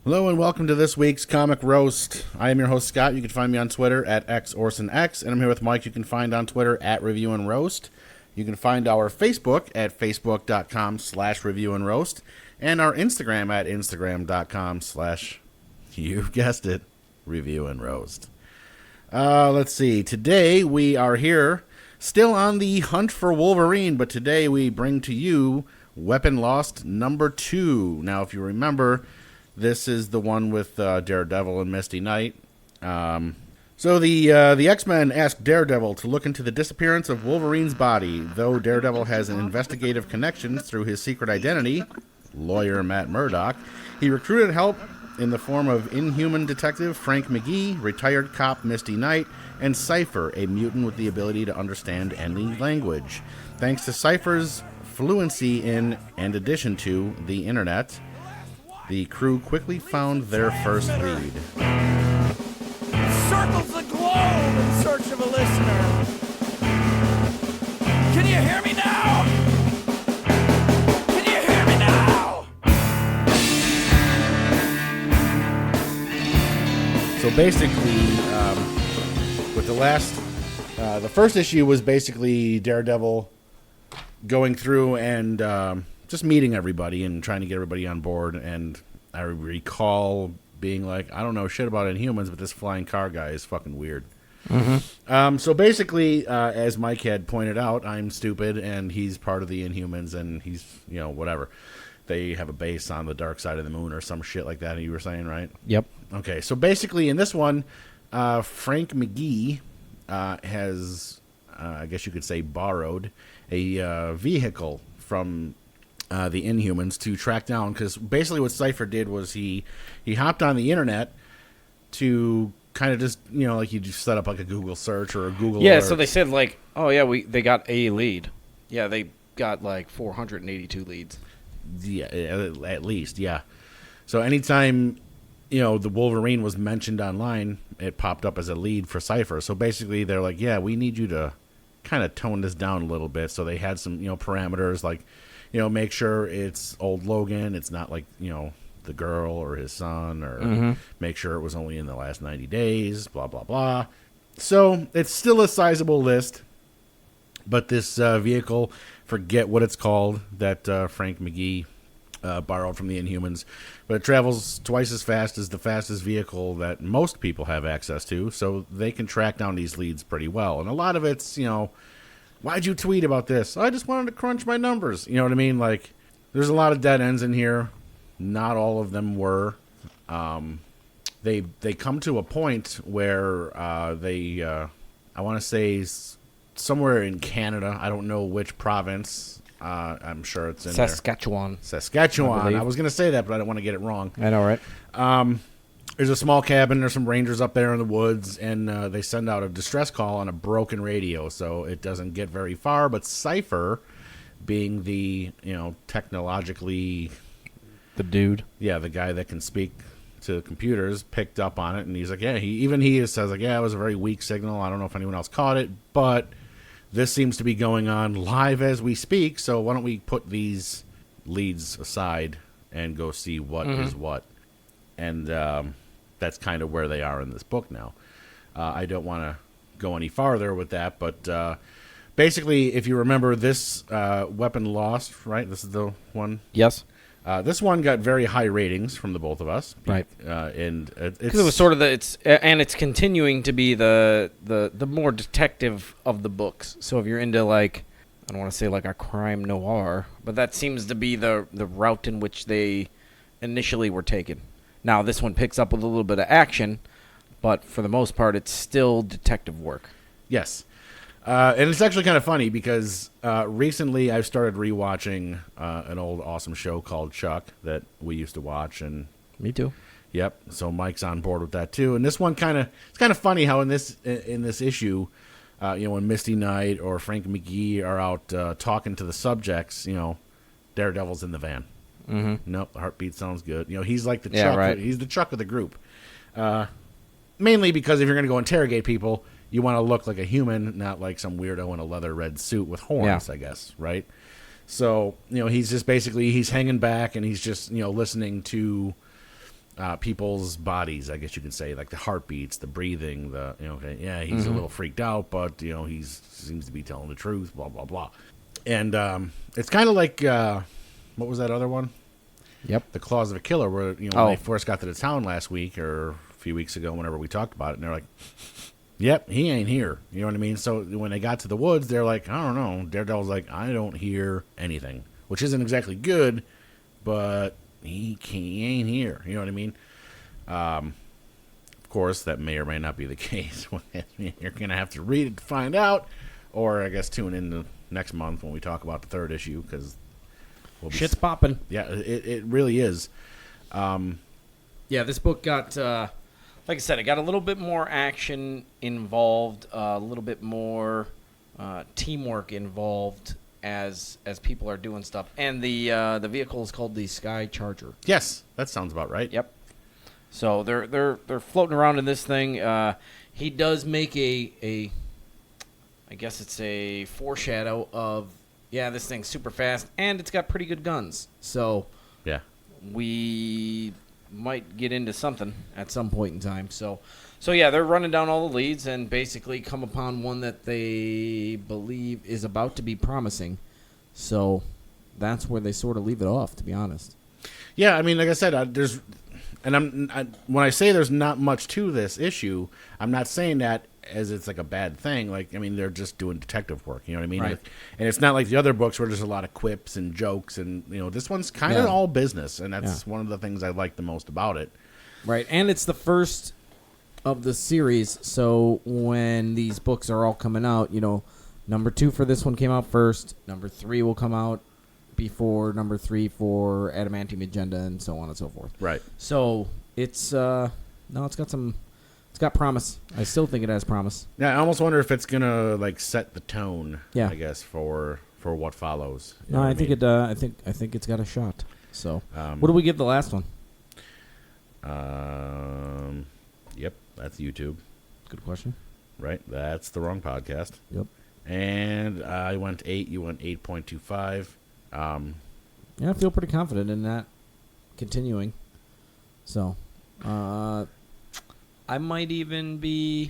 Hello and welcome to this week's Comic Roast. I am your host, Scott. You can find me on Twitter at XOrsonX, and I'm here with Mike. You can find on Twitter at Review and Roast. You can find our Facebook at facebook.com/Review and Roast, and our Instagram at instagram.com/ you guessed it, Review and Roast. Let's see. Today we are here still on the hunt for Wolverine, but today we bring to you Weapon Lost number 2. Now, if you remember, this is the one with Daredevil and Misty Knight. So the X-Men ask Daredevil to look into the disappearance of Wolverine's body. Though Daredevil has an investigative connection through his secret identity, lawyer Matt Murdock, he recruited help in the form of Inhuman detective Frank McGee, retired cop Misty Knight, and Cypher, a mutant with the ability to understand any language. Thanks to Cypher's fluency in and addition to the internet, the crew quickly found their first lead. Circles the globe in search of a listener. Can you hear me now? Can you hear me now? So basically, with the first issue was basically Daredevil going through and just meeting everybody and trying to get everybody on board. And I recall being like, I don't know shit about Inhumans, but this flying car guy is fucking weird. Mm-hmm. So basically, as Mike had pointed out, I'm stupid and he's part of the Inhumans and he's, whatever. They have a base on the dark side of the moon or some shit like that, you were saying, right? Yep. Okay, so basically in this one, Frank McGee has, I guess you could say, borrowed a vehicle from the Inhumans to track down, because basically what Cypher did was he hopped on the internet to kind of just, like you just set up like a Google search or a Google alert. So they said like, oh yeah, they got a lead. Yeah, they got like 482 leads. Yeah, at least, yeah. So anytime, the Wolverine was mentioned online, it popped up as a lead for Cypher. So basically they're like, yeah, we need you to kind of tone this down a little bit. So they had some, parameters like, make sure it's old Logan. It's not like, the girl or his son, or make sure it was only in the last 90 days, blah, blah, blah. So it's still a sizable list, but this vehicle, forget what it's called, that Frank McGee borrowed from the Inhumans, but it travels twice as fast as the fastest vehicle that most people have access to, so they can track down these leads pretty well. And a lot of it's, why'd you tweet about this? I just wanted to crunch my numbers. You know what I mean? Like, there's a lot of dead ends in here. Not all of them were. They come to a point where I want to say somewhere in Canada. I don't know which province. I'm sure it's in Saskatchewan. Saskatchewan. I was going to say that, but I don't want to get it wrong. I know, right? There's a small cabin. There's some rangers up there in the woods, and they send out a distress call on a broken radio, so it doesn't get very far. But Cypher, being the technologically the dude, the guy that can speak to computers, picked up on it, and he's like, he says like, it was a very weak signal. I don't know if anyone else caught it, but this seems to be going on live as we speak. So why don't we put these leads aside and go see what is what? And that's kind of where they are in this book now. I don't want to go any farther with that, but basically, if you remember this Weapon Lost, right? This is the one? Yes. This one got very high ratings from the both of us. Right. And because it was sort of it's continuing to be the more detective of the books. So if you're into like, I don't want to say like a crime noir, but that seems to be the route in which they initially were taken. Now, this one picks up with a little bit of action, but for the most part, it's still detective work. Yes. And it's actually kind of funny because recently I've started rewatching an old awesome show called Chuck that we used to watch. And me too. Yep. So Mike's on board with that too. And this one it's kind of funny how in this issue, when Misty Knight or Frank McGee are out talking to the subjects, Daredevil's in the van. Mm-hmm. Nope, the heartbeat sounds good. He's like the Chuck. Right. He's the Chuck of the group. Mainly because if you're going to go interrogate people, you want to look like a human, not like some weirdo in a leather red suit with horns, I guess, right? So, he's just basically, he's hanging back and he's just, listening to people's bodies, I guess you could say, like the heartbeats, the breathing, he's a little freaked out, but he seems to be telling the truth, blah blah blah. And it's kind of like what was that other one? Yep. The Claws of a Killer, where when they first got to the town last week or a few weeks ago, whenever we talked about it, and they're like, "Yep, he ain't here." You know what I mean? So when they got to the woods, they're like, "I don't know." Daredevil's like, "I don't hear anything," which isn't exactly good, but he ain't here. You know what I mean? Of course, that may or may not be the case. You're gonna have to read it to find out, or I guess tune in to next month when we talk about the third issue, because shit's popping. Yeah, it really is. Yeah, this book got, like I said, it got a little bit more action involved, a little bit more teamwork involved as people are doing stuff, and the vehicle is called the Sky Charger. Yes, that sounds about right. Yep. So they're floating around in this thing. He does make I guess it's a foreshadow of, this thing's super fast, and it's got pretty good guns. So yeah, we might get into something at some point in time. So yeah, they're running down all the leads and basically come upon one that they believe is about to be promising. So that's where they sort of leave it off, to be honest. Yeah, I mean, like I said, when I say there's not much to this issue, I'm not saying that as it's like a bad thing. Like, I mean, they're just doing detective work. You know what I mean? Right. And it's not like the other books where there's a lot of quips and jokes, and this one's kind of all business, and that's one of the things I like the most about it. Right, and it's the first of the series, so when these books are all coming out, number 2 for this one came out first, number 3 will come out before number 3 for Adamantium Agenda, and so on and so forth. Right. So it's got promise. I still think it has promise. Yeah, I almost wonder if it's gonna like set the tone. Yeah. I guess for what follows. You No, know what I think mean? I think it's got a shot. So, what do we give the last one? Yep, that's YouTube. Good question. Right, that's the wrong podcast. Yep. And I went 8. You went 8.25. Yeah, I feel pretty confident in that continuing. So, I might be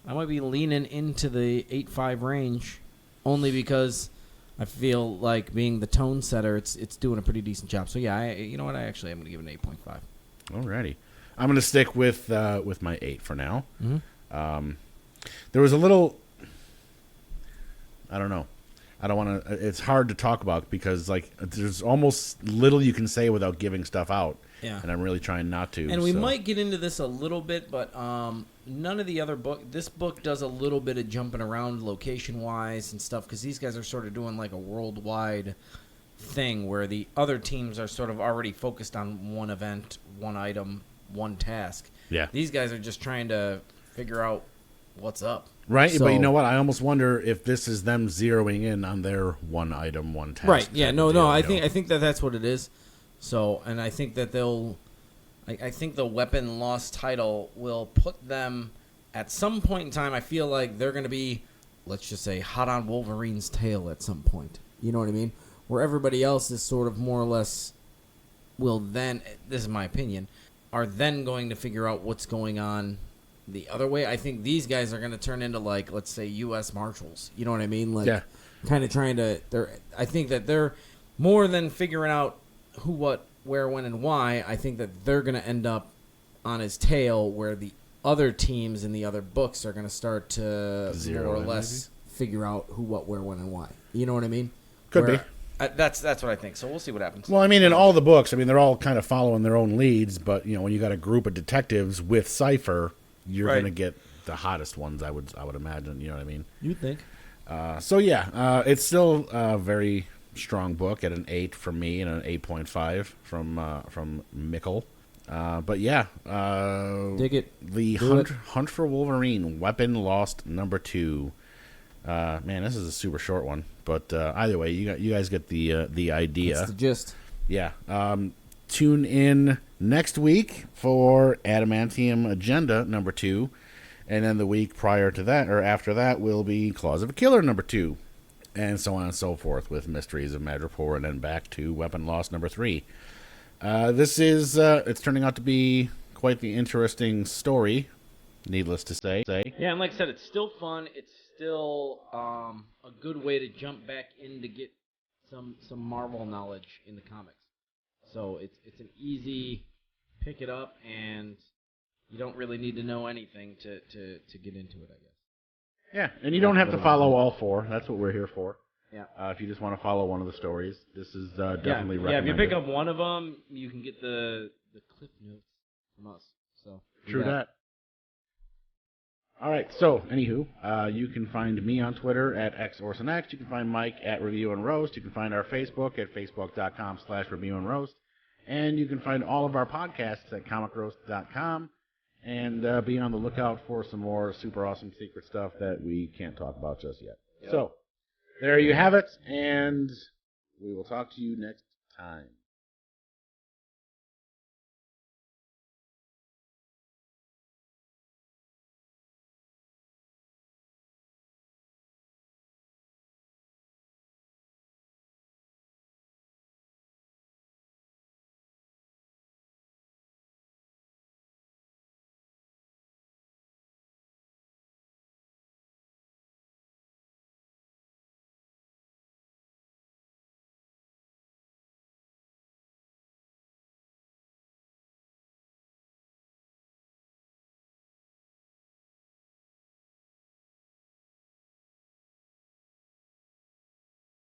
leaning into the 8.5 range, only because I feel like being the tone setter, it's doing a pretty decent job. So yeah, you know what? I actually am going to give it an 8.5. Alrighty, I'm going to stick with my 8 for now. Mm-hmm. There was a little, I don't know. I don't want to. It's hard to talk about because like there's almost little you can say without giving stuff out. Yeah. And I'm really trying not to. And we might get into this a little bit, but none of the other this book does a little bit of jumping around location-wise and stuff, because these guys are sort of doing like a worldwide thing where the other teams are sort of already focused on one event, one item, one task. Yeah. These guys are just trying to figure out what's up. Right, So, but you know what? I almost wonder if this is them zeroing in on their one item, one task. Right, yeah, no, deal, I think that's what it is. So, and I think that I think the weapon loss title will put them at some point in time. I feel like they're going to be, let's just say, hot on Wolverine's tail at some point. You know what I mean? Where everybody else is sort of more or less will then, this is my opinion, are then going to figure out what's going on the other way. I think these guys are going to turn into, like, let's say, U.S. Marshals. You know what I mean? Like, yeah. Kind of trying to, I think that they're more than figuring out who, what, where, when, and why. I think that they're going to end up on his tail, where the other teams in the other books are going to start to more or less figure out who, what, where, when, and why. You know what I mean? Could be. That's what I think. So we'll see what happens. Well, I mean, in all the books, I mean, they're all kind of following their own leads, but when you got a group of detectives with Cypher, you're going to get the hottest ones. I would imagine. You know what I mean? You'd think. So yeah, it's still a very strong book at an 8 from me and an 8.5 from Mikkel. But yeah, dig it. The Hunt for Wolverine, Weapon Lost number 2. Man, this is a super short one, but either way, you guys get the idea. That's the gist. Yeah. Tune in next week for Adamantium Agenda number 2, and then the week prior to that or after that will be Claws of a Killer number 2, and so on and so forth with Mysteries of Madripoor, and then back to Weapon Lost number 3. This is it's turning out to be quite the interesting story, needless to say. Yeah, and like I said, it's still fun. It's still a good way to jump back in to get some Marvel knowledge in the comics. So it's an easy pick it up, and you don't really need to know anything to get into it, I guess. Yeah, and you don't have to follow all four. That's what we're here for. Yeah. If you just want to follow one of the stories, this is definitely recommended. Yeah, if you pick up one of them, you can get the clip notes from us. So True that. All right, so, anywho, you can find me on Twitter at XOrsonX. You can find Mike at Review and Roast. You can find our Facebook at facebook.com/Review and Roast. And you can find all of our podcasts at comicroast.com. And be on the lookout for some more super awesome secret stuff that we can't talk about just yet. Yep. So, there you have it, and we will talk to you next time.